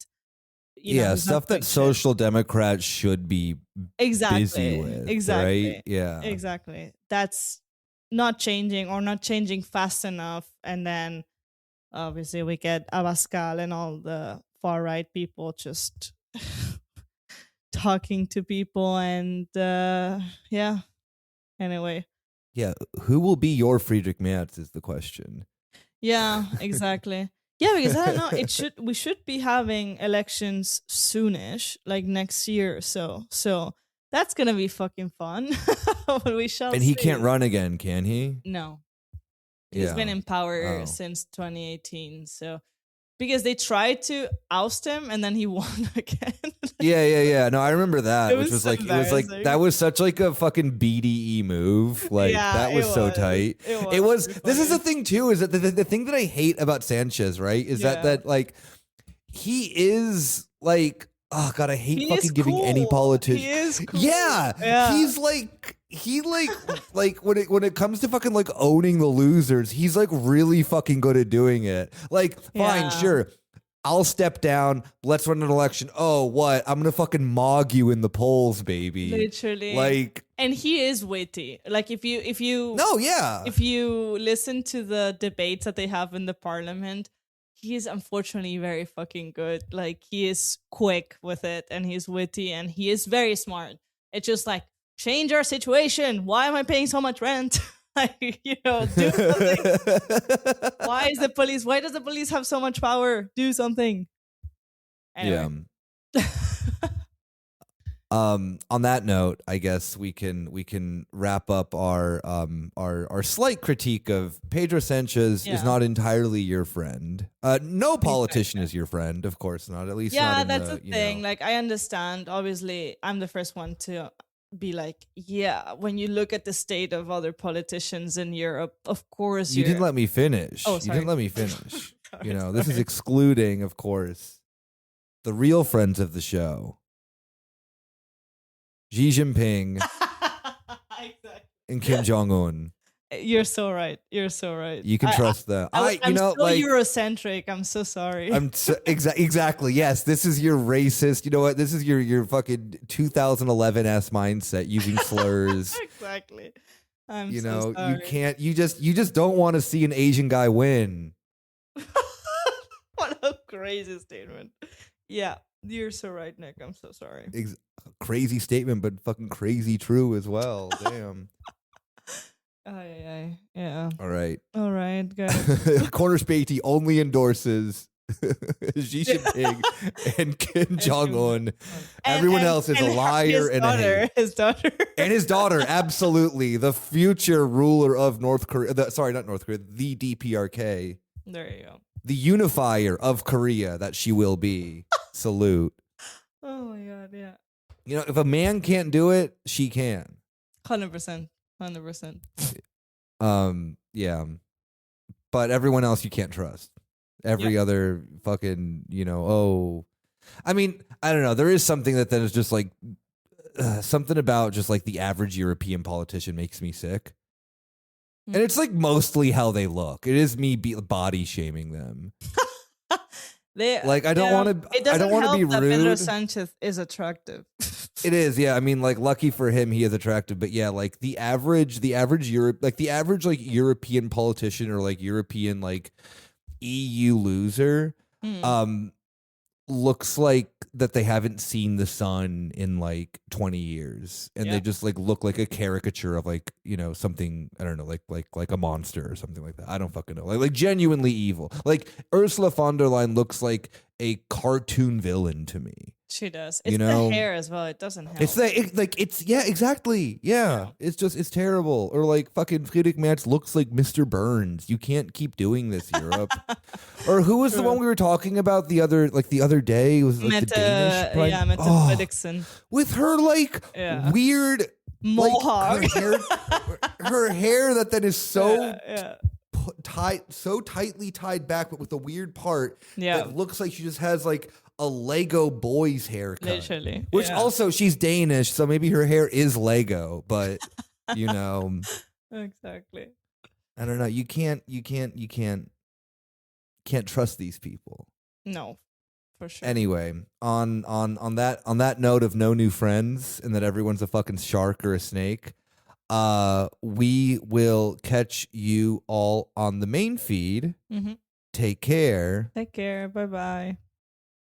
stuff that social democrats should be busy with, right? Yeah, exactly. That's not changing, or not changing fast enough. And then obviously we get Abascal and all the far right people just talking to people, and yeah. Anyway. Yeah, who will be your Friedrich Merz is the question. Yeah, exactly. Yeah, because I don't know, we should be having elections soonish, like next year or so. So that's gonna be fucking fun. We shall And see. he can't run again, can he? No. He's been in power since 2018. So because they tried to oust him and then he won again. Yeah. No, I remember that, It which was was like, it was like, embarrassing. that was such like a fucking BDE move. Like Yeah, that was it so was. tight. It was pretty This is the funny. thing too, is that the thing that I hate about Sanchez, right, is Yeah. that like he is like, oh God, I hate He fucking is giving any cool. politician. He is cool. Yeah. He's like, like when it comes to fucking like owning the losers, he's like really fucking good at doing it. Like, fine, Yeah. sure, I'll step down. Let's run an election. Oh, what? I'm gonna fucking mog you in the polls, baby. Literally. Like, and he is witty. Like if you no, yeah. if you listen to the debates that they have in the parliament, he is unfortunately very fucking good. Like he is quick with it, and he's witty, and he is very smart. It's just like, change our situation. Why am I paying so much rent? Like, do something. Why does the police have so much power? Do something. Anyway. Yeah. On that note, I guess we can wrap up our slight critique of Pedro Sanchez is not entirely your friend. No politician is your friend, of course not. At least not in that's the, the thing. Like, I understand. Obviously, I'm the first one to be like, yeah, when you look at the state of other politicians in Europe, of course you didn't let me finish. Oh, you sorry. didn't let me finish. Sorry, This is excluding, of course, the real friends of the show. Xi Jinping Exactly. and Kim Jong-un. You're so right. You're so right. You can trust them. I'm so Eurocentric. I'm so sorry. Exactly. Yes, this is your racist. You know what? This is your fucking 2011 ass mindset using slurs. Exactly. I'm you so know, sorry. you can't. You just don't want to see an Asian guy win. What a crazy statement. Yeah, you're so right, Nick. I'm so sorry. Crazy statement, but fucking crazy true as well. Damn. Yeah. All right, guys. Corner Späti only endorses Xi Jinping and Kim Jong Un. Everyone else is a liar and his daughter, and his daughter. Absolutely, the future ruler of North Korea. Not North Korea. The DPRK. There you go. The unifier of Korea that she will be. Salute. Oh my God! Yeah. If a man can't do it, she can. 100%. Yeah. But everyone else you can't trust. Every other fucking, I mean, I don't know. There is something that is just like something about just like the average European politician makes me sick. And it's like mostly how they look. It is me body shaming them. I don't want to. I don't want to be rude. Pedro Sanchez is attractive. It is, yeah. I mean, like, lucky for him, he is attractive. But yeah, like the average European politician or like European like EU loser, looks like that they haven't seen the sun in like 20 years, and they just like look like a caricature of like something, I don't know, like a monster or something like that. I don't fucking know, like genuinely evil. Like Ursula von der Leyen looks like a cartoon villain to me. She does. It's the hair as well. It doesn't help. Exactly. Yeah. It's terrible. Or like fucking Friedrich Merz looks like Mr. Burns. You can't keep doing this, Europe. Or who was the one we were talking about the other day? It was like the Danish prime. Yeah, Mette Frederiksen. With her like weird mohawk. Her hair that is so so tightly tied back, but with a weird part that looks like she just has like a Lego boy's haircut. Literally. Which also, she's Danish, so maybe her hair is Lego, but Exactly. I don't know. You can't trust these people. No, for sure. Anyway, on that note of no new friends and that everyone's a fucking shark or a snake, we will catch you all on the main feed. Take care. Take care. Bye-bye.